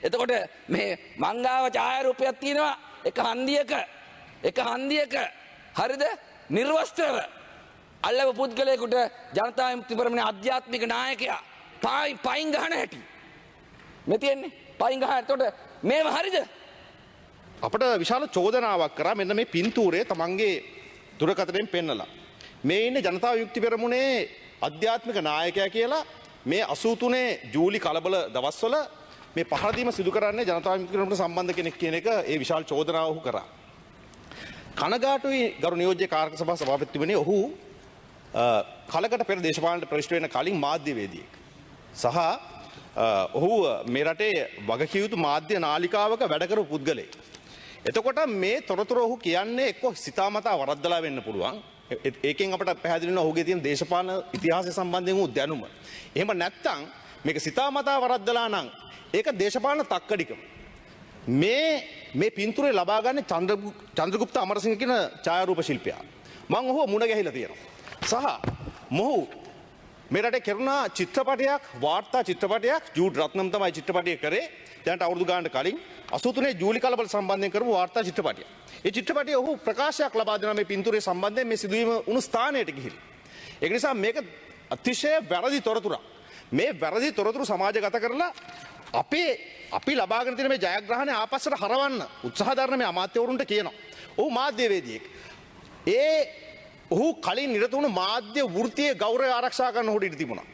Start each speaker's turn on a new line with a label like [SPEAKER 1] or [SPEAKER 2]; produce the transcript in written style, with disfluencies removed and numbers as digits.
[SPEAKER 1] එතකොට මේ මංගාව ඡායාරූපයක් තියෙනවා එක හන්දියක හරිද නිර්වස්ත්‍රව අල්ලව පුද්ගලයෙකුට ජනතා විමුක්ති පෙරමුණේ ආධ්‍යාත්මික නායකයා පයින් ගහන හැටි මේ තියෙන්නේ පයින් ගහන. එතකොට මේව හරිද?
[SPEAKER 2] අපිට විශාල චෝදනාවක් කරා මෙන්න මේ පින්තූරය තමන්ගේ දුරකථනයෙන් පෙන්නලා. මේ ඉන්නේ ජනතා විමුක්ති පෙරමුණේ ආධ්‍යාත්මික නායකයා කියලා මේ 83 ජූලි කලබල දවස්වල මේ පහර දීම සිදු කරන්නේ ජනතා විමුක්ති පෙරමුණට සම්බන්ධ කෙනෙක් කියන එක ඒ විශාල චෝදනාව ඔහු කරා. කනගාටුයි ගරු නියෝජ්‍ය කාර්ක සභා සභාපතිතුමනි ඔහු කලකට පෙර දේශපාලන ප්‍රවිෂ්ඨ වෙන කලින් මාධ්‍යවේදියෙක්. සහ ඔහු මේ රටේ වගකිය යුතු මාධ්‍ය නාලිකාවක වැඩ කරපු පුද්ගලයෙක්. එතකොට මේ තොරතුරු ඔහු කියන්නේ එක්ක සිතාමතා වරද්දලා වෙන්න පුළුවන්. ඒකෙන් අපට පැහැදිලි වෙනවා ඔහුගේ තියෙන දේශපාලන ඉතිහාසය සම්බන්ධයෙන් වූ දැනුම. එහෙම නැත්නම් මේක සිතාමතා වරද්දලා නම් ඒක දේශපාලන තක්කඩිකම. මේ පින්තූරය ලබා ගන්න චන්ද්‍රගුප්ත අමරසිංහ කියන ඡායාරූප ශිල්පියා. මම ඔහුව මුණ ගැහිලා තියෙනවා. සහ මොහු මේ රටේ කෙරුණා චිත්‍රපටයක් වාර්තා චිත්‍රපටයක් ජූඩ් රත්නම් තමයි චිත්‍රපටය කරේ. දැනට අවුරුදු ගානකට කලින් 83 ජූලි කලබල සම්බන්ධයෙන් කරපු වාර්තා චිත්‍රපටය. ඒ චිත්‍රපටයේ ඔහු ප්‍රකාශයක් ලබා දෙනවා මේ පින්තූරය සම්බන්ධයෙන් මේ සිදුවීම වුණු ස්ථානයට ගිහිල්ලා. ඒක නිසා මේක අතිශය වැරදි තොරතුරක්. මේ වැරදි තොරතුරු සමාජගත කරලා අපි ලබාගෙන තියෙන මේ ජයග්‍රහණය ආපස්සට හරවන්න උත්සාහ දරන මේ අමාත්‍යවරුන්ට කියනවා. ඔහු මාධ්‍යවේදියෙක්. ඔහු කලින් නිරත වුණු මාධ්‍ය වෘත්තියේ ගෞරවය ආරක්ෂා කරන්න ඔහුට ඉඩ තිබුණා.